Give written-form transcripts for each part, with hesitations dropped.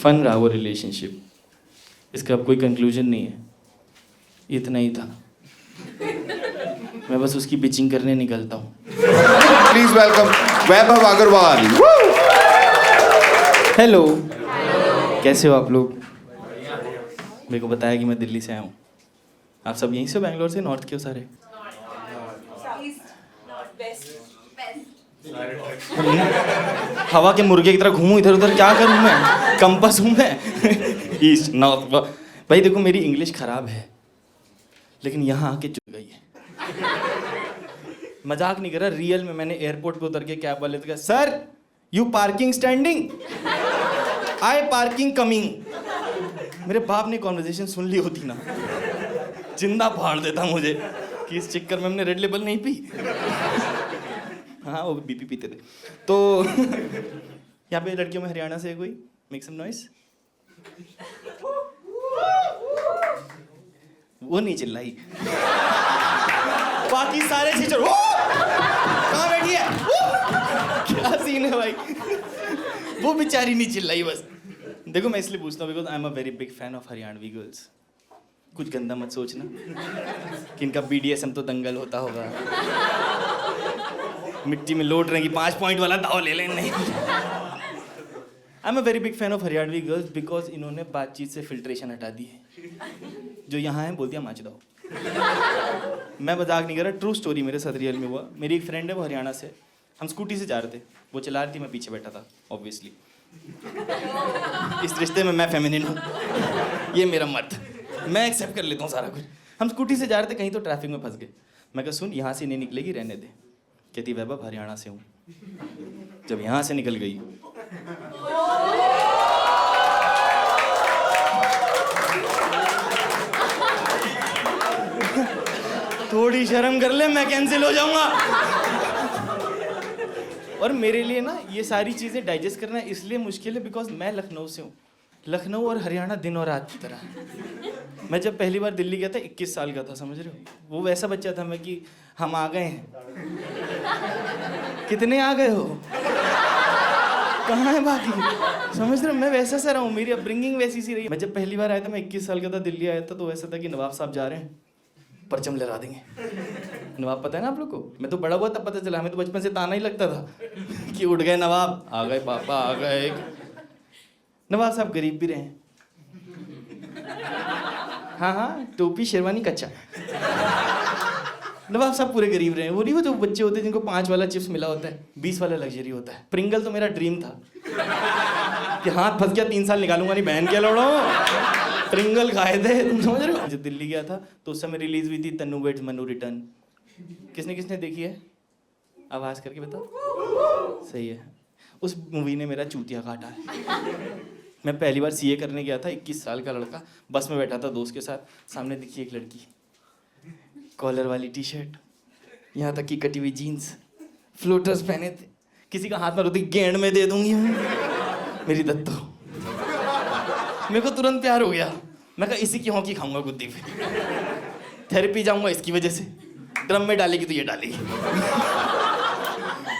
Fun रहा वो relationship, इसका अब कोई कंक्लूजन नहीं है, इतना ही था। मैं बस उसकी बिचिंग करने निकलता हूँ। Please welcome Vaibhav Agarwal. Hello, कैसे हो आप लोग? मेरे को बताया कि मैं दिल्ली से आया हूँ। आप सब यहीं से हो, बैंगलोर से? नॉर्थ के हो सारे? हवा के मुर्गे की तरह घूमूं इधर उधर, क्या करूं मैं? कंपास हूं मैं? East north. भाई देखो, मेरी इंग्लिश खराब है लेकिन यहाँ आके चुप गई है। मजाक नहीं कर रहा, रियल में। मैंने एयरपोर्ट पे उतर के कैब वाले से कहा, sir you parking standing, I parking coming. मेरे बाप ने कॉन्वर्जेशन सुन ली होती ना, जिंदा फाड़ देता मुझे कि इस चक्कर में हमने रेड लेबल नहीं पी। हाँ, वो बीपी पीते थे। तो यहाँ पे लड़कियों में हरियाणा से है कोई? Make some noise. वो नहीं चिल्लाई, बाकी सारे चीजों कहाँ बैठी है? क्या सीन है भाई? वो बेचारी नहीं चिल्लाई बस। देखो, मैं इसलिए पूछता हूँ because I am a very big fan of Haryanvi girls. कुछ गंदा मत सोचना कि इनका BDSM तो दंगल होता होगा, मिट्टी में लौट रहे हैं कि 5 पॉइंट वाला दाव ले लें। नहीं, I am a very big fan of Haryanvi girls because इन्होंने बातचीत से फिल्ट्रेशन हटा दी है। जो यहाँ है बोलती है माच दो। मैं मजाक नहीं कर रहा, ट्रू स्टोरी मेरे साथ रियल में हुआ। मेरी एक फ्रेंड है, वो हरियाणा से। हम स्कूटी से जा रहे थे, वो चला रही थी, मैं पीछे बैठा था ऑब्वियसली। इस रिश्ते में मैं फेमिनिन हूँ, ये मेरा मत, मैं एक्सेप्ट कर लेता हूँ सारा कुछ। हम स्कूटी से जा रहे थे, कहीं तो ट्रैफिक में फंस गए। मैं कहा सुन, यहाँ से नहीं निकलेगी, रहने दे। कहती वैभव हरियाणा से हूँ। जब यहाँ से निकल गई, थोड़ी शर्म कर ले, मैं कैंसिल हो जाऊंगा। और मेरे लिए ना ये सारी चीजें डाइजेस्ट करना इसलिए मुश्किल है बिकॉज मैं लखनऊ से हूँ। लखनऊ और हरियाणा दिन और रात की तरह। मैं जब पहली बार दिल्ली गया था, 21 साल का था, समझ रहे हो? वो वैसा बच्चा था मैं कि हम आ गए हैं। कितने आ गए हो? कहाँ है बाकी? समझ रहे हो? मैं वैसा सा रहा हूँ, मेरी अपब्रिंगिंग वैसी सी रही है। मैं जब पहली बार आया था, मैं 21 साल का था, दिल्ली आया था, तो वैसा था कि नवाब साहब जा रहे हैं, परचम लहरा देंगे। नवाब पता है ना आप लोग को? मैं तो बड़ा हुआ तब पता चला, हमें तो बचपन से ताना ही लगता था कि उठ गए नवाब, आ गए पापा, आ गए। नवाब साहब गरीब भी रहे। हाँ हाँ, टोपी शेरवानी कच्चा। नवाब साहब पूरे गरीब रहे। वो नहीं, वो जो बच्चे होते हैं जिनको 5 वाला चिप्स मिला होता है, 20 वाला लग्जरी होता है। प्रिंगल तो मेरा ड्रीम था कि हाथ फंस गया 3 साल निकालूंगा नहीं, बहन क्या लड़ो, प्रिंगल खाए थे। तुम समझ रहे हो? जब दिल्ली गया था तो उस समय रिलीज हुई थी तन्नू वेड्स मन्नू रिटर्न। किसने किसने देखी है? आवाज करके बताओ। सही है, उस मूवी ने मेरा चूतिया काटा है। मैं पहली बार CA करने गया था, 21 साल का लड़का, बस में बैठा था दोस्त के साथ। सामने दिखी एक लड़की, कॉलर वाली टी-शर्ट, यहाँ तक की कटी हुई जीन्स, फ्लोटर्स पहने थे। किसी का हाथ में रोती, गेंड में दे दूंगी मेरी दत्तो। मेरे को तुरंत प्यार हो गया। मैं कहा इसी की हॉकी खाऊंगा गुद्दी पे, थेरेपी जाऊंगा इसकी वजह से। ड्रम में डालेगी तो ये डालेगी।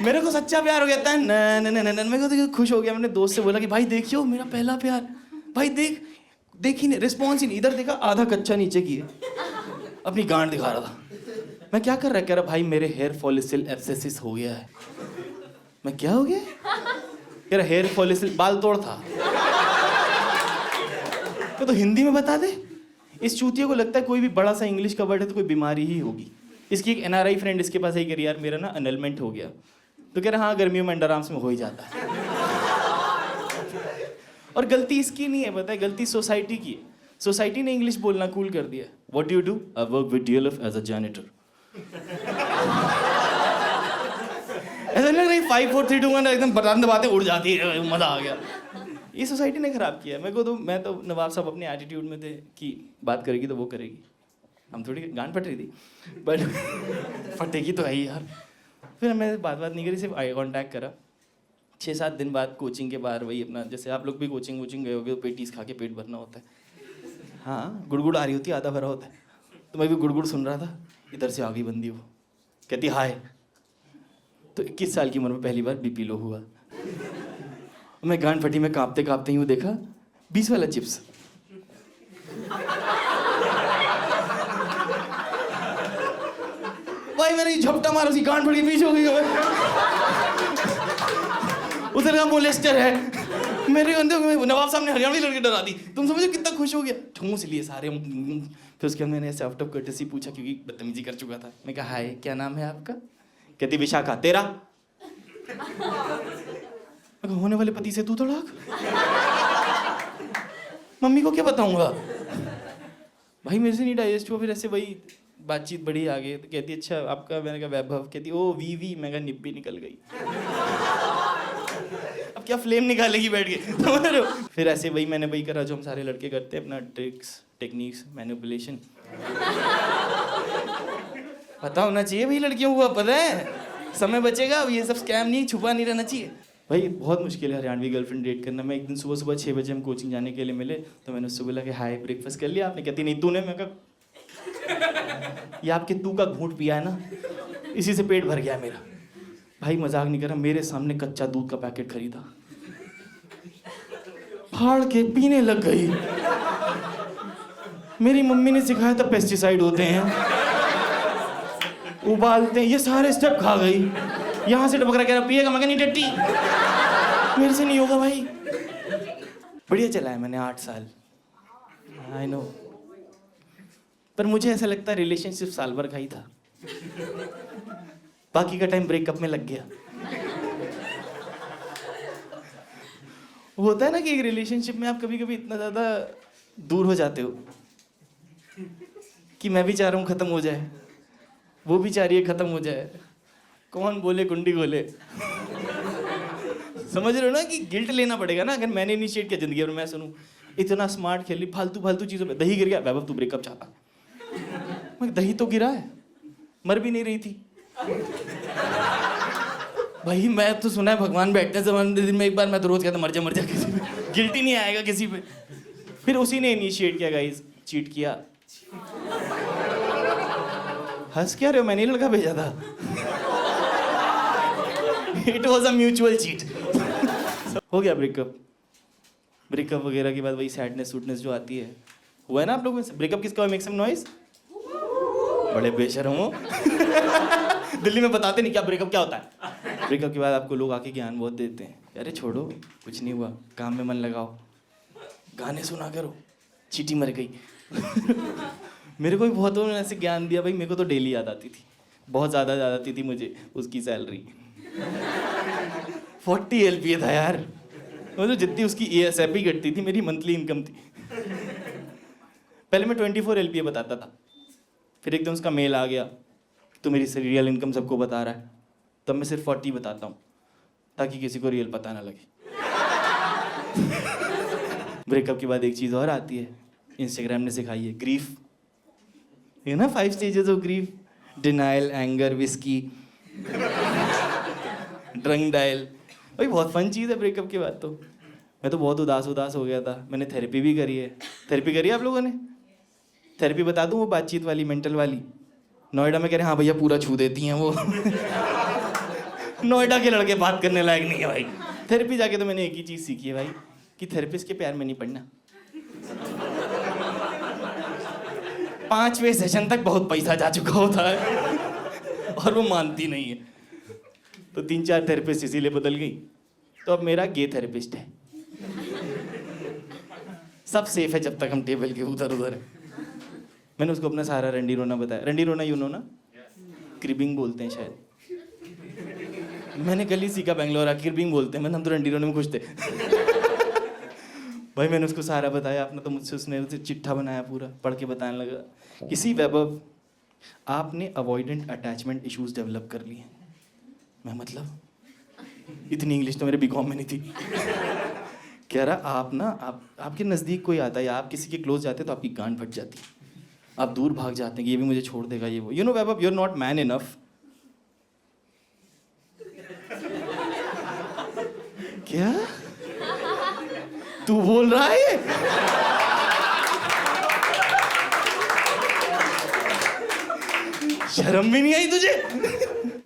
मेरे को सच्चा प्यार हो गया था। मेरे को तो खुश हो गया। मैंने दोस्त से बोला कि भाई देखियो मेरा पहला प्यार। भाई देख, देख ही नहीं, रिस्पॉन्स ही नहीं। इधर देखा, आधा कच्चा नीचे की है, अपनी गांड दिखा रहा था। मैं क्या कर रहा है? कह रहा भाई मेरे हेयर फॉलिकल एब्सेसिस हो गया है। मैं क्या हो गया? कह रहा हेयर फॉलिकल, बाल तोड़ था। तो हिंदी में बता दे। इस चूतिया को लगता है कोई भी बड़ा सा इंग्लिश का वर्ड है तो कोई बीमारी ही होगी। इसकी एक NRI फ्रेंड इसके पास है, कह रही यार मेरा ना अनलमेंट हो गया। तो कह रहा हाँ, गर्मियों में अंडर आर्म्स में हो ही जाता है। और गलती इसकी नहीं है, पता है, गलती सोसाइटी की है। सोसाइटी ने इंग्लिश बोलना कूल कर दिया। What do you do? I work with DLF as a janitor. ऐसा लग रहा है 5 4 3 2 1 एकदम बटन दबाते उड़ जाती है, मजा आ गया। ये सोसाइटी ने खराब किया है। मेरे को तो, मैं तो नवाब साहब अपने एटीट्यूड में थे कि बात करेगी तो वो करेगी। हम थोड़ी गांड फट रही थी, बट फटेगी तो है ही यार। फिर हमने बात नहीं करी, सिर्फ आई कॉन्टैक्ट करा। 6-7 दिन बाद कोचिंग के बाहर, वही अपना, जैसे आप लोग भी कोचिंग वोचिंग गए होगे तो पेटीज खा के पेट भरना होता है। हाँ, गुड़गुड़ आ रही होती है, आधा भरा होता है। तो मैं भी गुड़गुड़ सुन रहा था, इधर से आ गई बंदी, वो कहती हाय। तो 21 साल की उम्र में पहली बार BP लो हुआ। मैं गांड फटी में कांपते कांपते यूँ देखा, 20 वाला चिप्स। भाई मैंने झपटा मारा, उसकी गांड फट गई, पीछे हो गई। उधर का मोलेस्टर है मेरे अंदर। नवाब साहब ने हरियाणवी लड़के डरा दी। तुम समझो कितना खुश हो गया। ठूंस लिए सारे। फिर उसके बाद मैंने ऐसे आउट ऑफ कर्टेसी पूछा क्योंकि बदतमीजी कर चुका था। मैं कहा हाय क्या नाम है आपका? कहती विशाखा। तेरा? होने वाले पति से तू तड़ाक। मम्मी को क्या बताऊंगा? भाई मेरे से नहीं डाइजेस्ट हुआ। फिर ऐसे वही बातचीत बड़ी आगे। तो कहती अच्छा आपका? मैंने कहा वैभव। कहती ओ वी। मैं कहा निब्बी निकल गई। अब क्या फ्लेम निकालेगी बैठ के? समझ रहे हो? फिर ऐसे वही मैंने वही करा जो हम सारे लड़के करते हैं, अपना ट्रिक्स टेक्निक्स मैनिपुलेशन। पता होना चाहिए भाई लड़कियों को, पता है समय बचेगा। अब ये सब स्कैम नहीं, छुपा नहीं रहना चाहिए भाई। बहुत मुश्किल है हरियाणवी गर्लफ्रेंड डेट करना। मैं एक दिन सुबह 6 बजे हम कोचिंग जाने के लिए मिले, तो मैंने उससे बोला कि हाय ब्रेकफास्ट कर लिया आपने? कहती नहीं तूने। मैं कहा ये आपके तू का घूंट पिया है ना, इसी से पेट भर गया मेरा। भाई मजाक नहीं कर रहा, मेरे सामने कच्चा दूध का पैकेट खरीदा, फाड़ के पीने लग गई। मेरी मम्मी ने सिखाया था पेस्टिसाइड होते हैं, उबालते हैं, ये सारे स्टेप खा गई। यहाँ से टपक रहा, कह रहा पिएगा। मैं नहीं टट्टी, मेरे से नहीं होगा भाई। बढ़िया चला है मैंने 8 साल, आई नो। पर मुझे ऐसा लगता है रिलेशनशिप साल भर का ही था, बाकी का टाइम ब्रेकअप में लग गया। होता है ना कि एक रिलेशनशिप में आप कभी कभी इतना ज्यादा दूर हो जाते हो कि मैं भी चाह रहा हूँ खत्म हो जाए, वो भी चाह रही है खत्म हो जाए। कौन बोले कुंडी खोले। समझ रहे हो ना कि गिल्ट लेना पड़ेगा ना। अगर मैंने इनिशिएट किया जिंदगी और मैं सुनूं इतना स्मार्ट खेल ली फालतू चीजों में। दही गिर गया, वैभव तू ब्रेकअप चाहता? मैं दही तो गिरा है, मर भी नहीं रही थी। भाई मैं तो सुना है भगवान बैठते हैं जमाने दिन में एक बार। मैं तो रोज कहता मर जा किसी पे, गिल्ट ही नहीं आएगा किसी पे। फिर उसी ने इनिशिएट किया गाइस, चीट किया। हंस क्या रहे हो? मैंने लड़का भेजा था। It was a mutual cheat. हो गया ब्रेकअप। ब्रेकअप वगैरह के बाद वही सैडनेस सूटनेस जो आती है, हुआ है ना आप लोगों में? ब्रेकअप किसका? Make some noise. बड़े बेशरम हो। दिल्ली में बताते नहीं क्या ब्रेकअप क्या होता है। ब्रेकअप के बाद आपको लोग आके ज्ञान बहुत देते हैं। अरे छोड़ो कुछ नहीं हुआ, काम में मन लगाओ, गाने सुना करो, चीटी मर गई। मेरे को भी बहुत ऐसे ज्ञान दिया भाई। मेरे को तो डेली याद आती थी, बहुत ज़्यादा याद आती थी मुझे उसकी सैलरी। 40 LPA था यार। मतलब जितनी उसकी ESFP कटती थी मेरी मंथली इनकम थी। पहले मैं 24 LPA बताता था, फिर एकदम उसका मेल आ गया तो मेरी रियल इनकम सबको बता रहा है, तब मैं सिर्फ 40 बताता हूँ ताकि किसी को रियल पता ना लगे। ब्रेकअप के बाद एक चीज़ और आती है, इंस्टाग्राम ने सिखाई है, ग्रीफ। ये ना 5 stages of grief, denial, anger, whisky, drunk dial. भाई बहुत फन चीज़ है ब्रेकअप के बाद। तो मैं तो बहुत उदास हो गया था। मैंने थेरेपी भी करी है। थेरेपी करी है आप लोगों ने? थेरेपी बता दूं, वो बातचीत वाली, मेंटल वाली। नोएडा में कह रहे हाँ भैया पूरा छू देती हैं वो। नोएडा के लड़के बात करने लायक नहीं है भाई। थेरेपी जाके तो मैंने एक ही चीज़ सीखी है भाई, कि थेरेपिस्ट के प्यार में नहीं पड़ना। 5वें सेशन तक बहुत पैसा जा चुका होता है और वो मानती नहीं है। तो 3-4 थेरेपिस्ट इसीलिए बदल गई। तो अब मेरा गे थेरेपिस्ट है। सब सेफ है जब तक हम टेबल के उधर उधर है। मैंने उसको अपना सारा रंडी रोना बताया। रंडी रोना यू नो ना, क्रिबिंग बोलते हैं शायद। मैंने कल ही सीखा बेंगलोर, क्रिबिंग बोलते हैं। हम तो रंडी रोने में खुश थे। भाई मैंने उसको सारा बताया अपना। तो मुझसे उसने चिट्ठा बनाया पूरा, पढ़ के बताने लगा, किसी वैभव आपने अवॉइडेंट अटैचमेंट इश्यूज डेवलप कर लिए। मैं मतलब इतनी इंग्लिश तो मेरे बीकॉम में नहीं थी। कह रहा आप ना आपके नज़दीक कोई आता है या आप किसी के क्लोज जाते तो आपकी गांड फट जाती, आप दूर भाग जाते हैं कि ये भी मुझे छोड़ देगा, ये वो। You know Vaibhav, you are not man enough. क्या तू बोल रहा है? शर्म भी नहीं आई तुझे?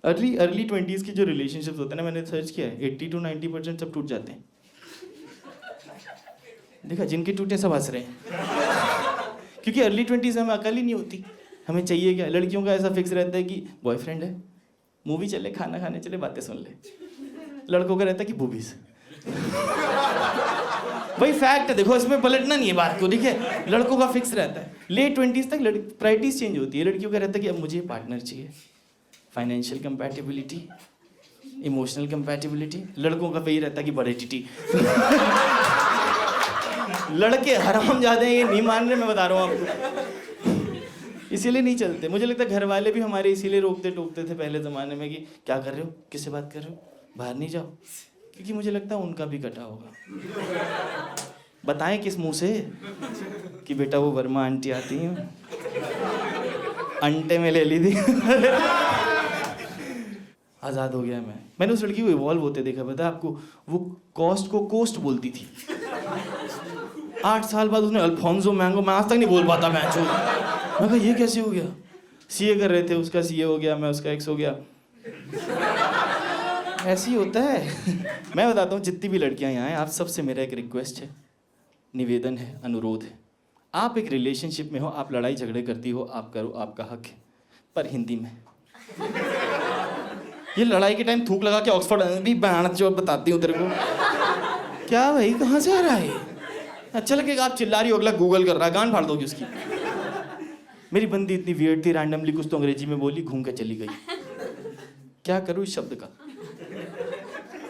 अर्ली 20s की जो रिलेशनशिप्स होते हैं ना, मैंने सर्च किया है, 80 to 90% सब टूट जाते हैं। देखा, जिनके टूटे सब हंस रहे हैं। क्योंकि अर्ली 20s में हमें अकल ही नहीं होती। हमें चाहिए क्या? लड़कियों का ऐसा फिक्स रहता है कि बॉयफ्रेंड है, मूवी चले, खाना खाने चले, बातें सुन ले। लड़कों का रहता है कि बूबीज। भाई फैक्ट है, देखो इसमें पलटना नहीं है बात को, ठीक है? लड़कों का फिक्स रहता है। लेट 20s तक प्रायोरिटीज चेंज होती है। लड़कियों का रहता है कि अब मुझे पार्टनर चाहिए, फाइनेंशियल कंपैटिबिलिटी, इमोशनल कंपैटिबिलिटी। लड़कों का वही रहता है कि बड़े टीटी। लड़के हराम जाते हैं, ये नहीं मान रहे, मैं बता रहा हूँ आपको। इसीलिए नहीं चलते। मुझे लगता है घर वाले भी हमारे इसीलिए रोकते टोकते थे पहले ज़माने में कि क्या कर रहे हो, किससे बात कर रहे हो, बाहर नहीं जाओ। क्योंकि मुझे लगता है उनका भी कटा होगा। बताएं किस मुंह से कि बेटा वो वर्मा आंटी आती हैं, अंटे में ले ली थी। आज़ाद हो गया मैंने उस लड़की को इवॉल्व होते देखा। पता है आपको, वो कॉस्ट को कोस्ट बोलती थी। 8 साल बाद उसने अल्फोंसो मैंगो, मैं आज तक नहीं बोल पाता। मैं कहा ये कैसे हो गया? सीए कर रहे थे, उसका सीए हो गया, मैं उसका एक्स हो गया। ऐसे ही होता है। मैं बताता हूँ, जितनी भी लड़कियां यहाँ हैं, आप सबसे मेरा एक रिक्वेस्ट है, निवेदन है, अनुरोध है। आप एक रिलेशनशिप में हो, आप लड़ाई झगड़े करती हो, आप करो, आपका हक है, पर हिंदी में। ये लड़ाई के टाइम थूक लगा के ऑक्सफोर्ड भी बनाना जो बताती हूँ तेरे को। क्या भाई, कहाँ से आ रहा है? अच्छा लगेगा आप चिल्ला रही हो, अगला गूगल कर रहा है, गान फाड़ दोगी उसकी। मेरी बंदी इतनी वियर्ड थी, रैंडमली कुछ तो अंग्रेजी में बोली, घूम के चली गई। क्या करूँ इस शब्द का?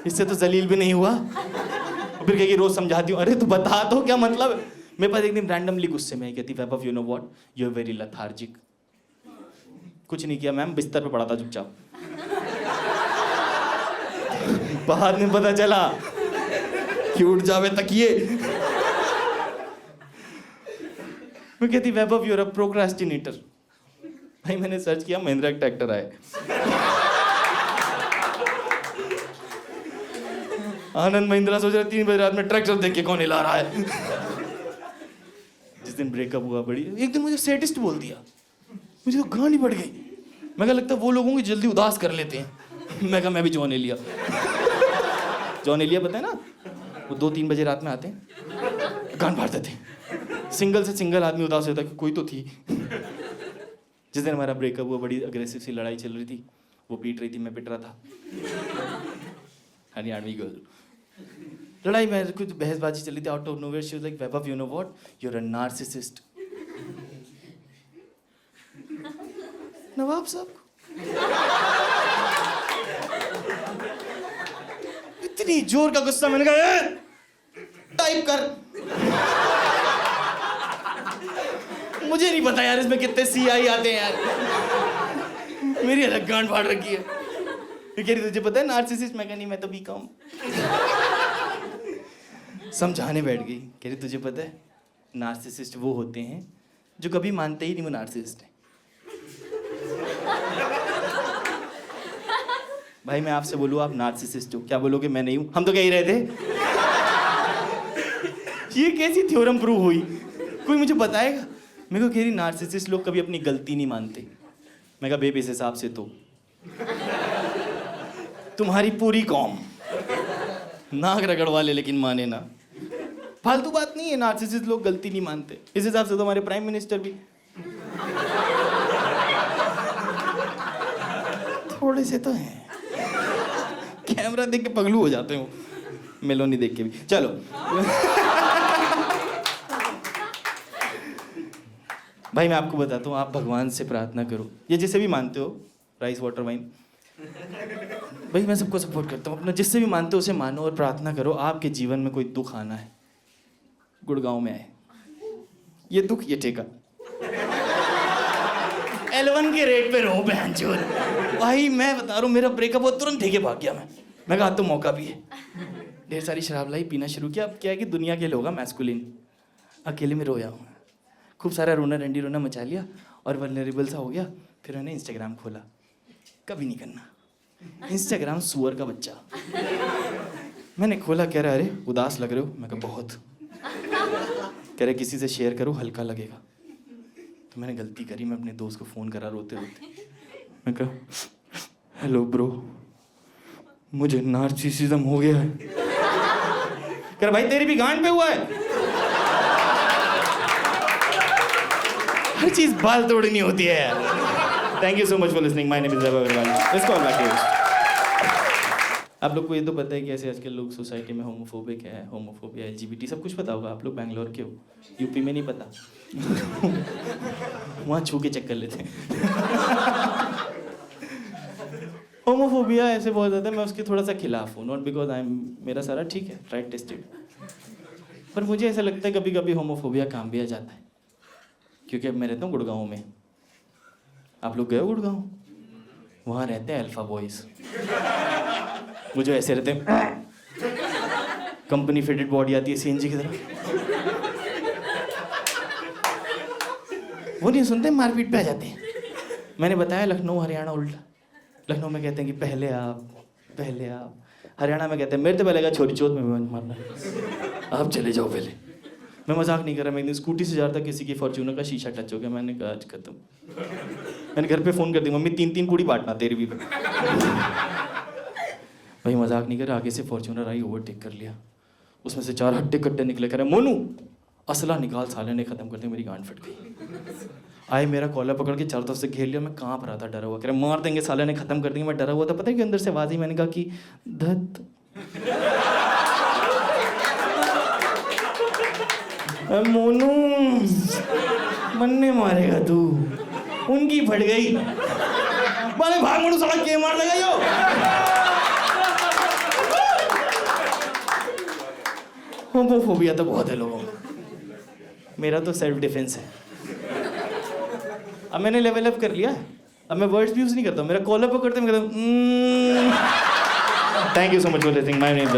इससे तो जलील भी नहीं हुआ। फिर कहेगी रोज समझाती हूँ, अरे तू बता तो क्या मतलब है? मेरे पास एक दिन रैंडमली गुस्से में कहती, Vaibhav you know what, you are very lethargic. कुछ नहीं किया मैम, बिस्तर पे पड़ा था चुपचाप। बाद में पता चला कि उठ जावे तकिए। मैं कहती, Vaibhav you are a procrastinator. भाई मैंने सर्च किया, महिंद्रा का ट्रैक्टर आए। आनंद महिंद्रा सोच रहे 3 बजे रात में ट्रैक्टर देख के कौन हिला रहा है। जिस दिन ब्रेकअप हुआ, बड़ी एक दिन मुझे सैडिस्ट बोल दिया। मुझे तो गांड ही बढ़ गई। मैं कहा लगता है वो लोगों को जल्दी उदास कर लेते हैं। मैं कहा मैं भी जॉन एलिया। जॉन एलिया पता है ना, वो 2-3 बजे रात में आते हैं, गांड फाड़ देते हैं। सिंगल से सिंगल आदमी उदास होता है कि कोई तो थी। जिस दिन हमारा ब्रेकअप हुआ, बड़ी अग्रेसिव सी लड़ाई चल रही थी। वो पीट रही थी, मैं पिट रहा था। हरियाणवी गर्ल। लड़ाई में कुछ बहसबाजी चली थी। Out of nowhere she was like, Vaibhav you know what, you are a narcissist. नवाब साहब इतनी जोर का गुस्सा, मैंने कहा टाइप कर। मुझे नहीं पता यार इसमें कितने CI आते हैं यार। मेरी अलग गांड फाड़ रखी है। कह रही तुझे पता है नार्सिसिस्ट? मैं कहा नहीं, मैं तो बीकॉम। समझाने बैठ गई। कह रही तुझे पता है नार्सिसिस्ट वो होते हैं जो कभी मानते ही नहीं वो नार्सिसिस्ट है। भाई मैं आपसे बोलूँ आप नार्सिसिस्ट हो, क्या बोलोगे? मैं नहीं हूँ। हम तो कह ही रहे थे। ये कैसी थ्योरम प्रूव हुई? कोई मुझे बताएगा? मेरे को कह रही नार्सिसिस्ट लोग कभी अपनी गलती नहीं मानते। मैं कहा बेबी इस हिसाब से तो तुम्हारी पूरी कौम नाक रगड़वा ले लेकिन माने ना। फालतू बात नहीं है, नार्सिसिस्ट लोग गलती नहीं मानते। इस हिसाब से तो हमारे प्राइम मिनिस्टर भी थोड़े से तो हैं। कैमरा देख के पगलू हो जाते हो, मेलोनी देख के भी। चलो भाई मैं आपको बताता हूँ, आप भगवान से प्रार्थना करो, ये जिसे भी मानते हो, राइस वाटर वाइन। भाई मैं सबको सपोर्ट करता हूँ, अपना जिससे भी मानते हो उसे मानो और प्रार्थना करो आपके जीवन में कोई दुख आना है, गुड़गांव में आए। ये दुख ये ठेका L1 के रेट पे रहो बहनचोद। भाई मैं बता रहा हूँ, मेरा ब्रेकअप हो तुरंत ठेके भाग गया मैं कहा तो मौका भी है। ढेर सारी शराब लाई, पीना शुरू किया। अब क्या है कि दुनिया के लिए होगा मैस्कुलिन, अकेले में रोया हूँ। खूब सारा रोना रंडी रोना मचा लिया और वल्नरेबल सा हो गया। फिर मैंने इंस्टाग्राम खोला। कभी नहीं करना इंस्टाग्राम, सुअर का बच्चा। मैंने खोला, कह रहा अरे उदास लग रहे हो। मैं कहा बहुत। कह रहे किसी से शेयर करो हल्का लगेगा। तो मैंने गलती करी, मैं अपने दोस्त को फ़ोन करा रोते रोते। मैं कहा हेलो ब्रो, मुझे नार्सिसिज्म हो गया है। कह रहा भाई तेरी भी गांड पे हुआ है। हर चीज बाल तोड़नी होती है यार। Thank you so much for listening. My name is Vaibhav Agarwal. Let's call back. आप लोग को ये तो पता है कि ऐसे आजकल लोग सोसाइटी में होमोफोबिक है, होमोफोबिया, एलजीबीटी सब कुछ पता होगा। आप लोग बैंगलोर के हो, यूपी में नहीं पता। वहाँ छू के चेक कर लेते हैं। होमोफोबिया ऐसे बहुत ज़्यादा, मैं उसके थोड़ा सा खिलाफ हूँ। नॉट बिकॉज आई एम, मेरा सारा ठीक है, राइट टेस्टेड, पर मुझे ऐसा लगता है कभी कभी होमोफोबिया काम भी आ जाता है। क्योंकि अब मैं रहता हूँ गुड़गांव में। आप लोग गए हो गुड़गांव? वहाँ रहते हैं अल्फा बॉयज़, वो जो ऐसे रहते हैं, कंपनी फिटेड बॉडी आती है सीएनजी की तरह, वो नहीं सुनते, मारपीट पे आ जाते हैं। मैंने बताया लखनऊ हरियाणा उल्टा। लखनऊ में कहते हैं कि पहले आप। हरियाणा में कहते हैं मेरे तो पहले का छोरी चोट में मारना, आप चले जाओ पहले। मैं मजाक नहीं कर रहा। मैं एक दिन स्कूटी से जा रहा था, किसी की फॉर्च्यूनर का शीशा टच हो गया। मैंने कहा आज खत्म। मैंने घर पे फ़ोन कर दी, मम्मी 3-3 पूड़ी बांटना तेरी भी। भाई मजाक नहीं कर रहा। आगे से फॉर्च्यूनर आई, ओवरटेक कर लिया। उसमें से 4 हड्डे कट्टे निकले। कह रहे मोनू असला निकाल, साले ने ख़त्म कर दिया। मेरी गांड फट गई। आए मेरा कॉलर पकड़ के चारों तरफ से घेर लिया। मैं कांप रहा था, डरा हुआ। कह रहे मार देंगे, साले ने ख़त्म कर देंगे। मैं डरा हुआ था। पता है कि अंदर से आवाज़ ही, मैंने कहा कि धत मोनू मन्ने मारेगा तू। उनकी फट गई। बाले भाग मोनू, सड़क के मार देगा यो। होमोफोबिया तो बहुत है लोगों में। मेरा तो सेल्फ डिफेंस है। अब मैंने लेवल अप कर लिया। अब मैं वर्ड्स यूज नहीं करता। मेरा कॉलर पकड़ते मैं कहता हूँ। Thank you so much for listening. My name is